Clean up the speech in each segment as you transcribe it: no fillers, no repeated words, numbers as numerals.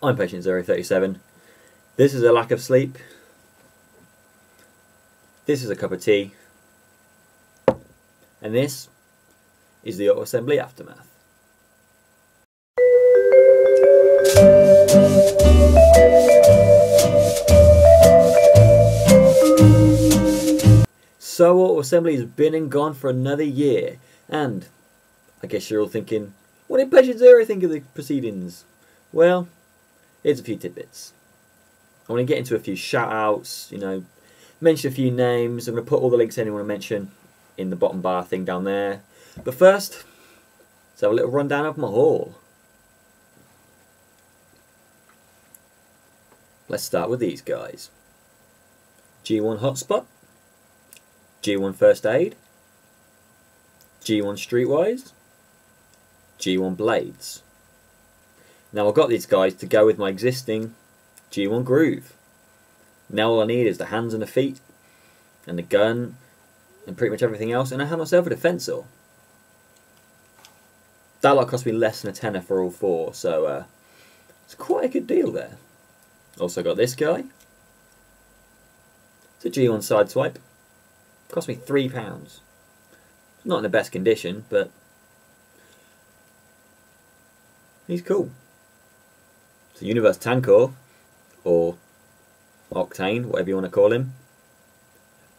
I'm patient 037. This is a lack of sleep. This is a cup of tea. And this is the auto assembly aftermath. So auto assembly has been and gone for another year, and I guess you're all thinking, what did Patient Zero think of the proceedings? Well, here's a few tidbits. I want to get into a few shout outs, mention a few names. I'm going to put all the links anyone want to mention in the bottom bar thing down there. But first, let's have a little rundown of my haul. Let's start with these guys. G1 Hotspot, G1 First Aid, G1 Streetwise, G1 Blades. Now I've got these guys to go with my existing G1 Groove. Now all I need is the hands and the feet and the gun and pretty much everything else, and I have myself a defense saw. That lot cost me less than a tenner for all four, so it's quite a good deal there. Also got this guy. It's a G1 Sideswipe. Cost me £3. Not in the best condition, but he's cool. It's a Universe Tankor, or Octane, whatever you want to call him.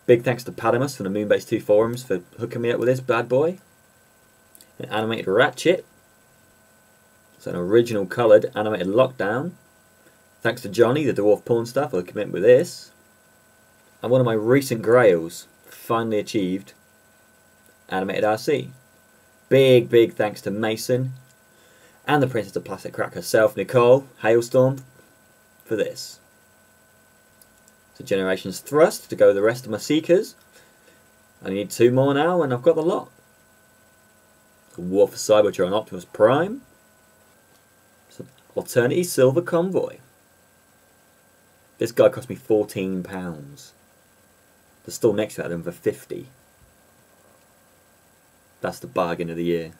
Big thanks to Padamus from the Moonbase 2 forums for hooking me up with this bad boy. An animated Ratchet. It's an original coloured animated Lockdown. Thanks to Johnny, the Dwarf Porn Star, for hooking me up with this. And one of my recent grails, finally achieved, animated RC. Big thanks to Mason and the Princess of Plastic Crack herself, Nicole Hailstorm, for this. It's a Generations Thrust to go with the rest of my Seekers. I need 2 more now and I've got the lot. A War for Cybertron Optimus Prime. It's an Alternity Silver Convoy. This guy cost me £14. The store next to it had him for 50. That's the bargain of the year.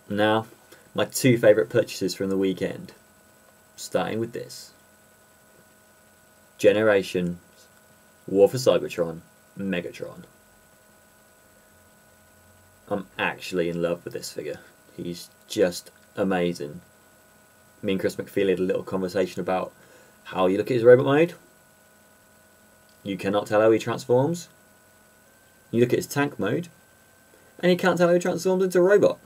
Now, my 2 favourite purchases from the weekend. Starting with this. Generations War for Cybertron Megatron. I'm actually in love with this figure. He's just amazing. Me and Chris McFeely had a little conversation about how you look at his robot mode. You cannot tell how he transforms. You look at his tank mode, and you can't tell how he transforms into a robot.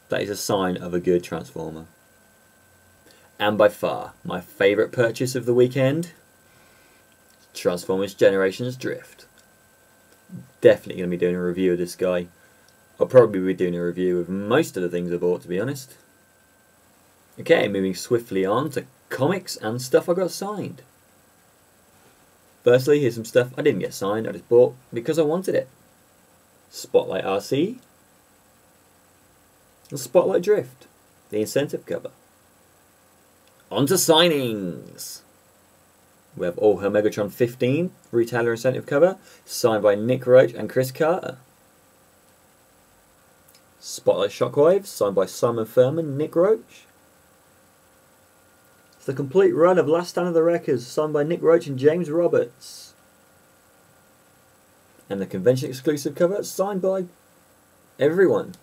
That is a sign of a good transformer. And by far, my favourite purchase of the weekend, Transformers Generations Drift. Definitely going to be doing a review of this guy. I'll probably be doing a review of most of the things I bought, to be honest. Okay, moving swiftly on to comics and stuff I got signed. Firstly, here's some stuff I didn't get signed, I just bought because I wanted it. Spotlight RC. And Spotlight Drift, the incentive cover. On to signings! We have All Her Megatron 15, retailer incentive cover, signed by Nick Roach and Chris Carter. Spotlight Shockwave, signed by Simon Furman, Nick Roach. It's the complete run of Last Stand of the Wreckers, signed by Nick Roach and James Roberts. And the convention exclusive cover, signed by everyone.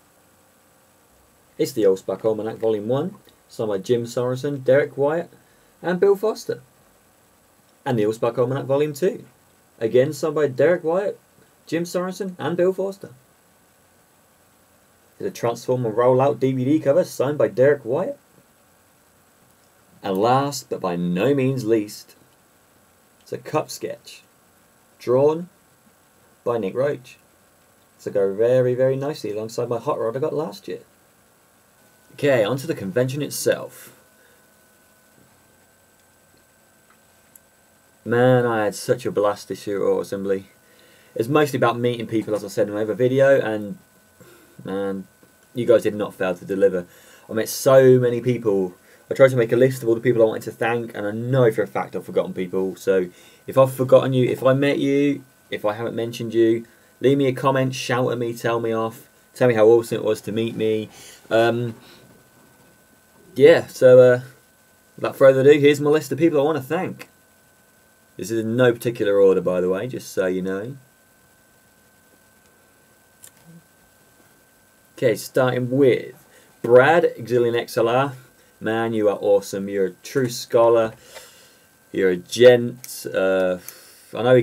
It's the Allspark Almanac Volume 1, signed by Jim Sorensen, Derek Wyatt and Bill Foster. And the Allspark Almanac Volume 2, again signed by Derek Wyatt, Jim Sorensen and Bill Foster. It's a Transformer Rollout DVD cover, signed by Derek Wyatt. And last, but by no means least, it's a cup sketch, drawn by Nick Roach. To go very nicely alongside my hot rod I got last year. Okay, onto the convention itself. Man, I had such a blast this year at Auto Assembly. It's mostly about meeting people, as I said in my other video, and man, you guys did not fail to deliver. I met so many people. I tried to make a list of all the people I wanted to thank, and I know for a fact I've forgotten people. So if I've forgotten you, if I met you, if I haven't mentioned you, leave me a comment, shout at me, tell me off, tell me how awesome it was to meet me. yeah, so without further ado, here's my list of people I want to thank. This is in no particular order, by the way, just so you know. Okay, starting with Brad, Exilian XLR. Man, you are awesome. You're a true scholar. You're a gent. I know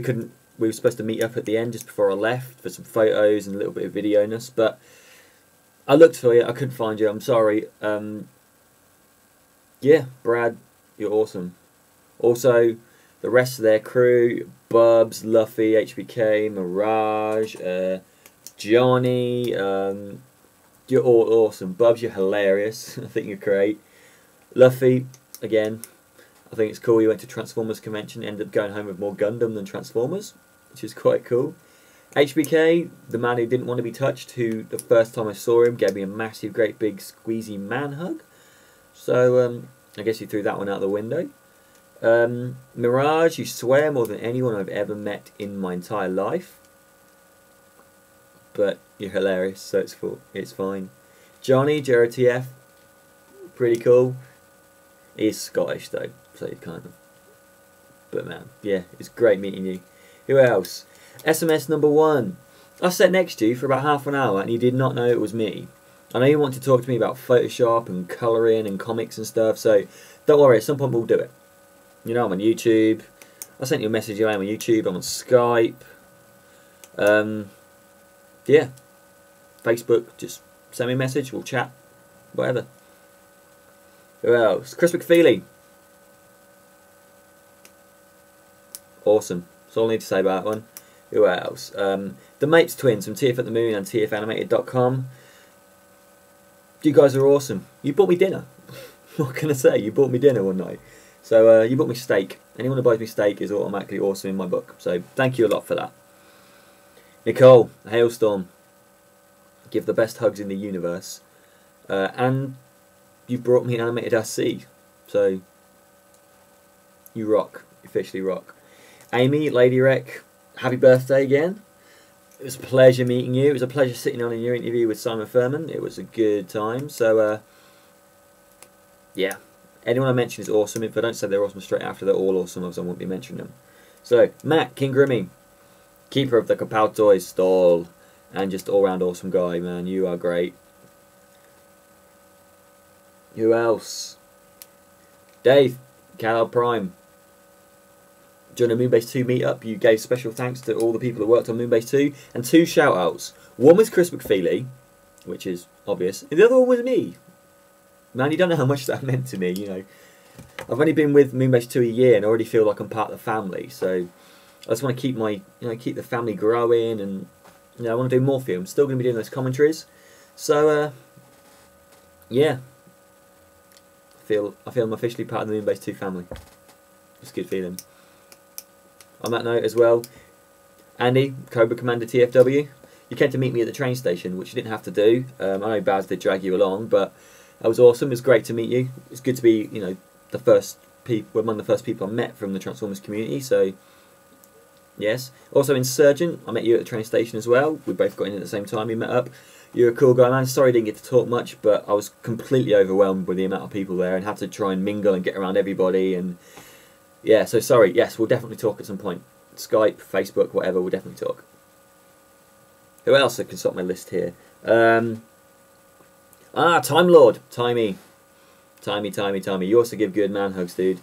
we were supposed to meet up at the end just before I left for some photos and a little bit of video-ness, but I looked for you. I couldn't find you. I'm sorry. Yeah, Brad, you're awesome. Also, the rest of their crew, Bubs, Luffy, HBK, Mirage, Johnny, you're all awesome. Bubs, you're hilarious. I think you're great. Luffy, again, I think it's cool you went to Transformers convention, ended up going home with more Gundam than Transformers, which is quite cool. HBK, the man who didn't want to be touched, who the first time I saw him gave me a massive, great big squeezy man hug. So, I guess you threw that one out the window. Mirage, you swear more than anyone I've ever met in my entire life. But you're hilarious, so it's fine. Johnny, JRTF, pretty cool. He's Scottish though, so you kind of. But man, yeah, it's great meeting you. Who else? SMS number 1. I sat next to you for about half an hour and you did not know it was me. I know you want to talk to me about Photoshop and colouring and comics and stuff, so don't worry, at some point we'll do it. You know, I'm on YouTube. I sent you a message, I'm on YouTube, I'm on Skype. Yeah. Facebook, just send me a message, we'll chat, whatever. Who else? Chris McFeely. Awesome. That's all I need to say about that one. Who else? The Mapes Twins from TF at the Moon and TFanimated.com. You guys are awesome. You bought me dinner. What can I say? You bought me dinner one night. So you bought me steak. Anyone who buys me steak is automatically awesome in my book. So thank you a lot for that. Nicole, Hailstorm. Give the best hugs in the universe. And you brought me an animated SC. So you rock. You officially rock. Amy, Lady Rec, happy birthday again. It was a pleasure meeting you. It was a pleasure sitting on in your interview with Simon Furman. It was a good time. So, yeah. Anyone I mention is awesome. If I don't say they're awesome straight after, they're all awesome, as I won't be mentioning them. So, Matt, King Grimmy, keeper of the Kapow Toys stall, and just all-round awesome guy, man. You are great. Who else? Dave, Cal Prime. During the Moonbase 2 meetup, you gave special thanks to all the people that worked on Moonbase 2, and 2 shout-outs. One was Chris McFeely, which is obvious, and the other one was me. Man, you don't know how much that meant to me, you know. I've only been with Moonbase 2 a year, and I already feel like I'm part of the family, so I just want to keep my, keep the family growing, and, I want to do more for you. I'm still going to be doing those commentaries, so, yeah. I feel I'm officially part of the Moonbase 2 family. It's a good feeling. On that note as well, Andy, Cobra Commander TFW, you came to meet me at the train station, which you didn't have to do. I know Baz did drag you along, but that was awesome. It was great to meet you. It's good to be, the first people, among the first people I met from the Transformers community. So, yes. Also, Insurgent, I met you at the train station as well. We both got in at the same time. We met up. You're a cool guy, man. Sorry I didn't get to talk much, but I was completely overwhelmed with the amount of people there and had to try and mingle and get around everybody. And yeah, so sorry. Yes, we'll definitely talk at some point. Skype, Facebook, whatever, we'll definitely talk. Who else? I can stop my list here. Time Lord, Timey. You also give good man hugs, dude.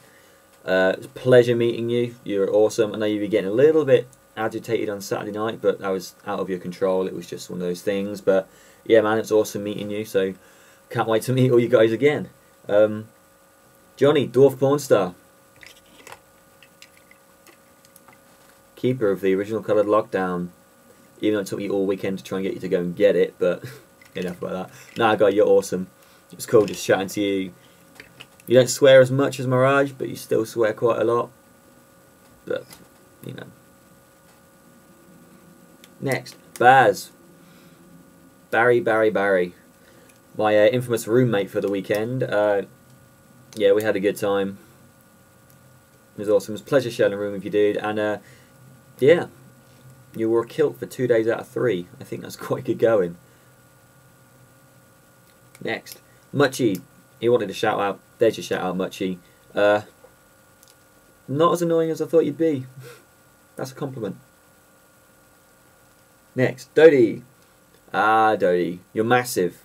It was a pleasure meeting you. You're awesome. I know you were getting a little bit agitated on Saturday night, but that was out of your control. It was just one of those things. But yeah, man, it's awesome meeting you. So can't wait to meet all you guys again. Johnny, Dwarf Porn Star. Keeper of the original coloured lockdown. Even though it took me all weekend to try and get you to go and get it, but enough about that. Nah, guy, you're awesome. It's cool just chatting to you. You don't swear as much as Mirage, but you still swear quite a lot. But, Next, Baz. Barry. My infamous roommate for the weekend. Yeah, we had a good time. It was awesome. It was a pleasure sharing a room with you, dude. And, yeah, you wore a kilt for 2 days out of 3. I think that's quite good going. Next, Muchie, He wanted a shout out. There's your shout out, Muchie. Not as annoying as I thought you'd be. That's a compliment. Next, Dodie. Ah, Dodie, you're massive.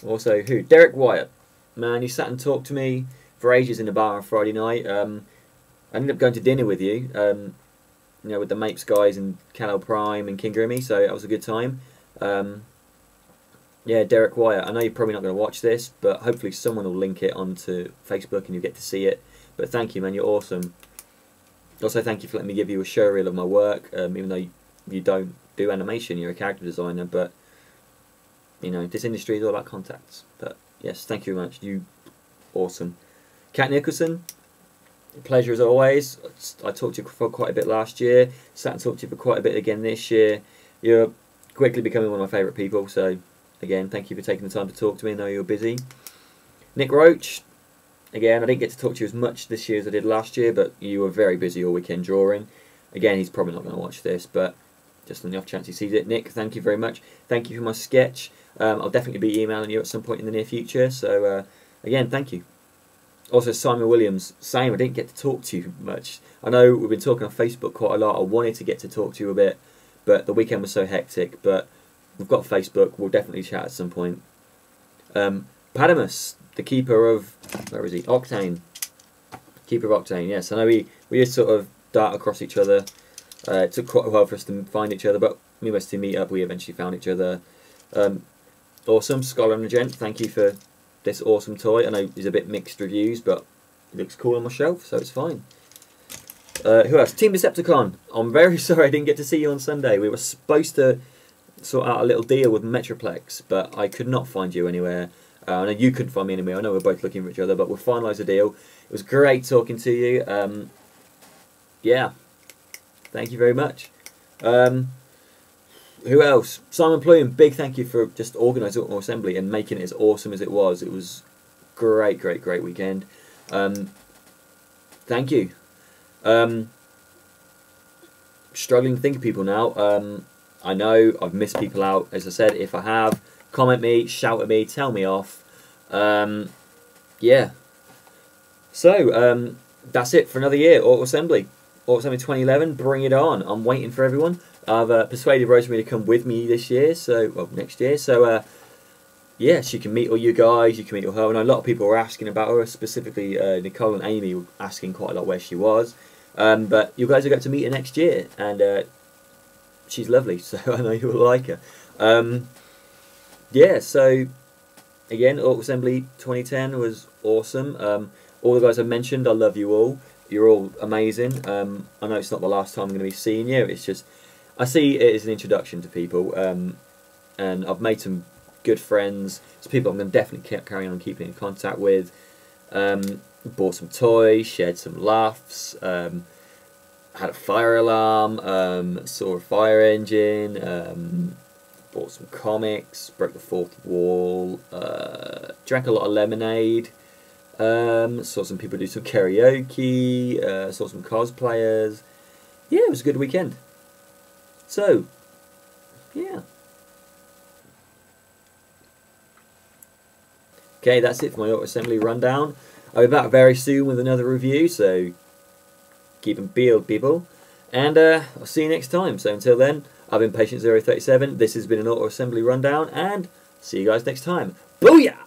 Also, who? Derek Wyatt. Man, you sat and talked to me for ages in the bar on Friday night. I ended up going to dinner with you. You know, with the Mapes guys and Callow Prime and King Grimmy, so that was a good time. Yeah, Derek Wyatt. I know you're probably not going to watch this, but hopefully someone will link it onto Facebook and you'll get to see it. But thank you, man. You're awesome. Also, thank you for letting me give you a showreel of my work, even though you don't do animation. You're a character designer, but you know, this industry is all about contacts. But yes, thank you very much. You awesome. Kat Nicholson, pleasure as always. I talked to you for quite a bit last year. Sat and talked to you for quite a bit again this year. You're quickly becoming one of my favourite people, so again, thank you for taking the time to talk to me. I know you're busy. Nick Roach, again, I didn't get to talk to you as much this year as I did last year, but you were very busy all weekend drawing. Again, he's probably not going to watch this, but just on the off chance he sees it. Nick, thank you very much. Thank you for my sketch. I'll definitely be emailing you at some point in the near future, so again, thank you. Also, Simon Williams, same, I didn't get to talk to you much. I know we've been talking on Facebook quite a lot. I wanted to get to talk to you a bit, but the weekend was so hectic. But we've got Facebook, we'll definitely chat at some point. Padamus, the keeper of, where is he? Octane. Keeper of Octane, yes. I know we just sort of dart across each other. It took quite a while for us to find each other, but we must to meet up, we eventually found each other. Awesome, Scholar and Gent, thank you for this awesome toy. I know there's a bit mixed reviews, but it looks cool on my shelf, so it's fine. Who else? Team Decepticon. I'm very sorry I didn't get to see you on Sunday. We were supposed to sort out a little deal with Metroplex, but I could not find you anywhere. I know you couldn't find me anywhere. I know we're both looking for each other, but we'll finalise the deal. It was great talking to you. Yeah, thank you very much. Who else? Simon Plume, big thank you for just organising Autumn Assembly and making it as awesome as it was. It was great, great, great weekend. Thank you. Struggling to think of people now. I know I've missed people out. As I said, if I have, comment me, shout at me, tell me off. Yeah. So, that's it for another year. Autumn Assembly. Autumn Assembly 2011, bring it on. I'm waiting for everyone. I've persuaded Rosemary to come with me this year, so, well, next year. So, yeah, she can meet all you guys, you can meet all her. And a lot of people were asking about her, specifically Nicole and Amy were asking quite a lot where she was. But you guys will get to meet her next year, and she's lovely, so I know you'll like her. Yeah, so, again, Autumn Assembly 2010 was awesome. All the guys I mentioned, I love you all. You're all amazing. I know it's not the last time I'm going to be seeing you, it's just, I see it as an introduction to people, and I've made some good friends. It's people I'm going to definitely carry on keeping in contact with. Bought some toys, shared some laughs, had a fire alarm, saw a fire engine, bought some comics, broke the fourth wall, drank a lot of lemonade, saw some people do some karaoke, saw some cosplayers. Yeah, it was a good weekend. So, yeah. Okay, that's it for my Autumn Assembly rundown. I'll be back very soon with another review, so keep them peeled, people. And I'll see you next time. So until then, I've been Patient037. This has been an Autumn Assembly rundown, and see you guys next time. Booyah!